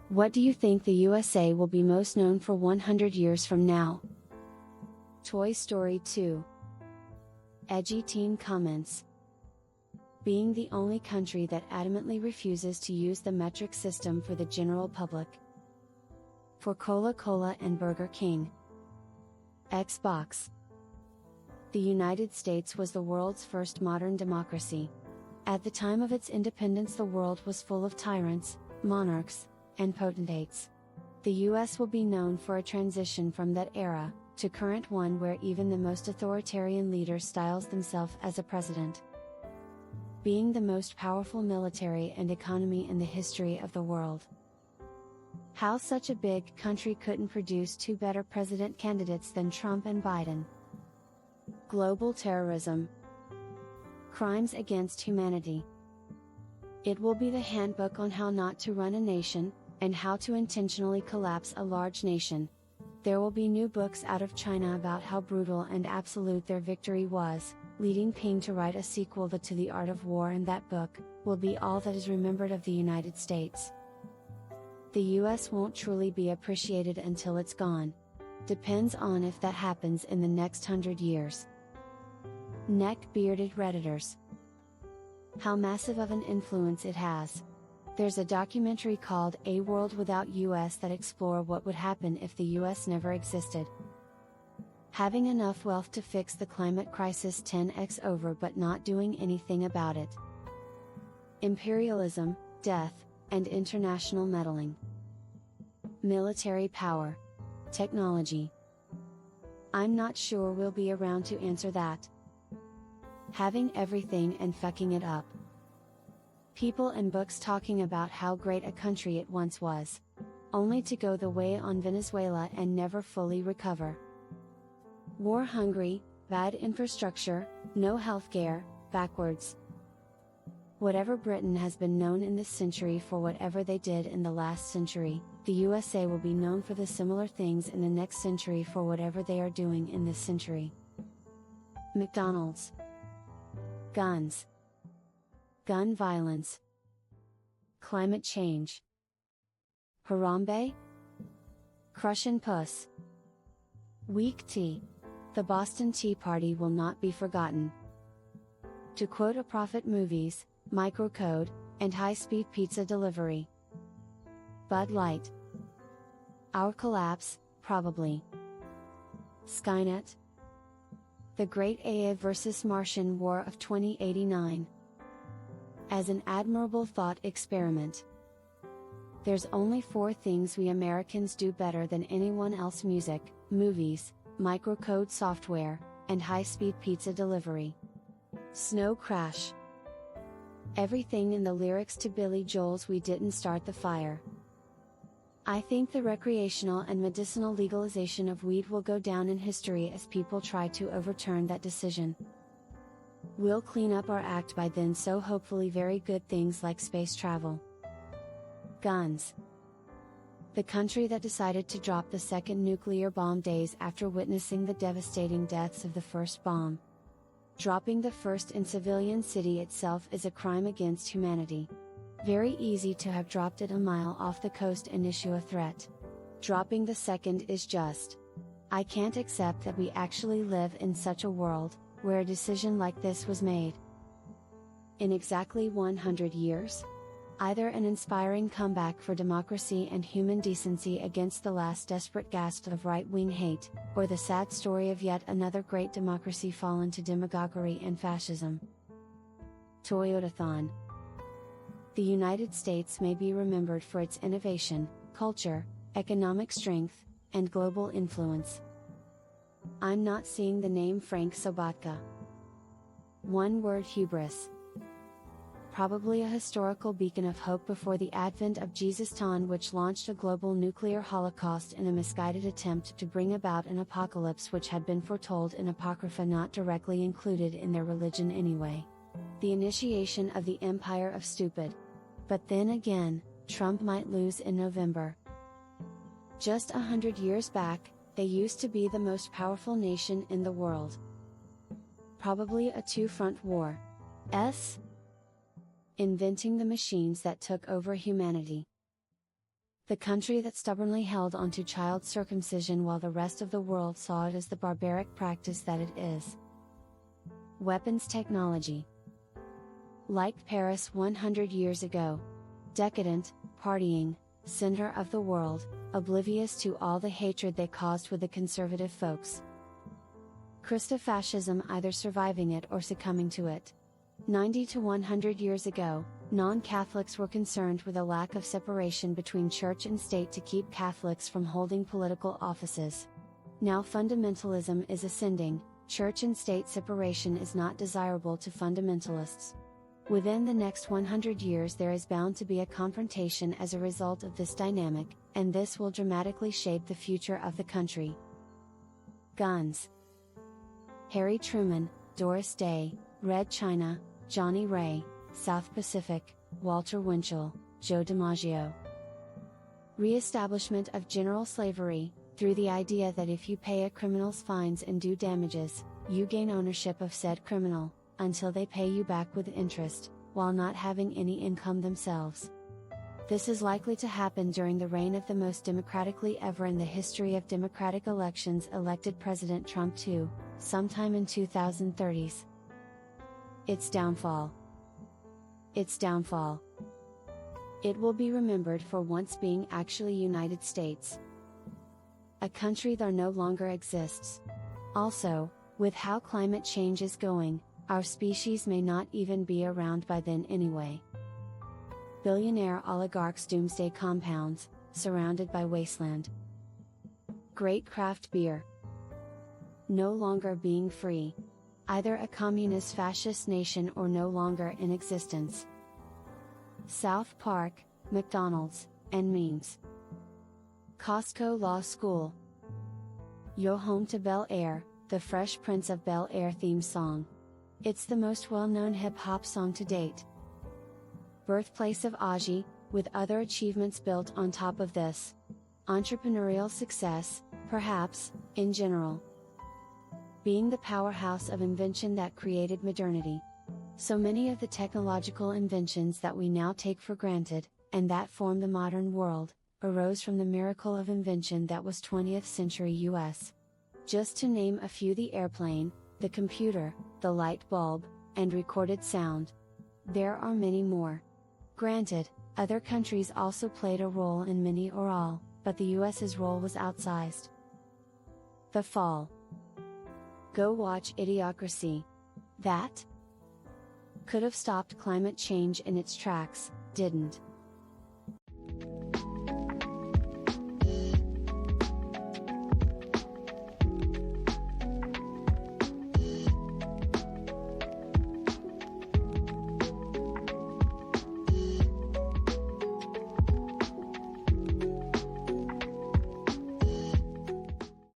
What do you think the USA will be most known for 100 years from now? Toy Story 2. Edgy teen comments. Being the only country that adamantly refuses to use the metric system for the general public. For Coca-Cola and Burger King. Xbox. The United States was the world's first modern democracy. At the time of its independence, the world was full of tyrants, monarchs, and potentates. The US will be known for a transition from that era to current one where even the most authoritarian leader styles themselves as a president. Being the most powerful military and economy in the history of the world. How such a big country couldn't produce two better president candidates than Trump and Biden. Global terrorism. Crimes against humanity. It will be the handbook on how not to run a nation, and how to intentionally collapse a large nation. There will be new books out of China about how brutal and absolute their victory was, leading Ping to write a sequel to The Art of War, and that book will be all that is remembered of the United States. The US won't truly be appreciated until it's gone. Depends on if that happens in the next 100 years. Neck-bearded Redditors. How massive of an influence it has. There's a documentary called A World Without US that explore what would happen if the US never existed. Having enough wealth to fix the climate crisis 10x over but not doing anything about it. Imperialism, death, and international meddling. Military power. Technology. I'm not sure we'll be around to answer that. Having everything and fucking it up. People and books talking about how great a country it once was. Only to go the way on Venezuela and never fully recover. War hungry, bad infrastructure, no healthcare, backwards. Whatever Britain has been known in this century for whatever they did in the last century, the USA will be known for the similar things in the next century for whatever they are doing in this century. McDonald's. Guns. Gun violence. Climate change. Harambe? Crushin' puss. Weak tea. The Boston Tea Party will not be forgotten. To quote a prophet, movies, microcode, and high-speed pizza delivery. Bud Light. Our collapse, probably. Skynet. The Great AI vs. Martian War of 2089. As an admirable thought experiment. There's only 4 things we Americans do better than anyone else: music, movies, microcode software, and high-speed pizza delivery. Snow crash. Everything in the lyrics to Billy Joel's "We Didn't Start the Fire." I think the recreational and medicinal legalization of weed will go down in history as people try to overturn that decision. We'll clean up our act by then, so hopefully very good things like space travel. Guns. The country that decided to drop the second nuclear bomb days after witnessing the devastating deaths of the first bomb. Dropping the first in civilian city itself is a crime against humanity. Very easy to have dropped it a mile off the coast and issue a threat. Dropping the second is just. I can't accept that we actually live in such a world where a decision like this was made. In exactly 100 years? Either an inspiring comeback for democracy and human decency against the last desperate gasp of right-wing hate, or the sad story of yet another great democracy fallen to demagoguery and fascism. Toyotathon. The United States may be remembered for its innovation, culture, economic strength, and global influence. I'm not seeing the name Frank Sobotka. One word: hubris. Probably a historical beacon of hope before the advent of Jesus-ton, which launched a global nuclear holocaust in a misguided attempt to bring about an apocalypse which had been foretold in Apocrypha not directly included in their religion anyway. The initiation of the Empire of Stupid. But then again, Trump might lose in November. Just 100 years back, they used to be the most powerful nation in the world. Probably a two-front war. Inventing the machines that took over humanity. The country that stubbornly held onto child circumcision while the rest of the world saw it as the barbaric practice that it is. Weapons technology. Like Paris 100 years ago. Decadent, partying, center of the world, oblivious to all the hatred they caused with the conservative folks. Christofascism either surviving it or succumbing to it. 90 to 100 years ago, non-Catholics were concerned with a lack of separation between church and state to keep Catholics from holding political offices. Now fundamentalism is ascending, church and state separation is not desirable to fundamentalists. Within the next 100 years there is bound to be a confrontation as a result of this dynamic, and this will dramatically shape the future of the country. Guns. Harry Truman, Doris Day, Red China, Johnny Ray, South Pacific, Walter Winchell, Joe DiMaggio. Re-establishment of general slavery, through the idea that if you pay a criminal's fines and due damages, you gain ownership of said criminal, until they pay you back with interest, while not having any income themselves. This is likely to happen during the reign of the most democratically ever in the history of democratic elections elected President Trump II, sometime in 2030s. Its downfall. Its downfall. It will be remembered for once being actually United States. A country that no longer exists. Also, with how climate change is going, our species may not even be around by then anyway. Billionaire oligarchs' doomsday compounds, surrounded by wasteland. Great craft beer. No longer being free. Either a communist fascist nation or no longer in existence. South Park, McDonald's, and memes. Costco Law School. Yo Home to Bel Air, the Fresh Prince of Bel Air theme song. It's the most well-known hip-hop song to date. Birthplace of Aji, with other achievements built on top of this. Entrepreneurial success, perhaps, in general. Being the powerhouse of invention that created modernity. So many of the technological inventions that we now take for granted, and that form the modern world, arose from the miracle of invention that was 20th century US. Just to name a few: the airplane, the computer, the light bulb, and recorded sound. There are many more. Granted, other countries also played a role in many or all, but the US's role was outsized. The fall. Go watch Idiocracy. That could have stopped climate change in its tracks, didn't.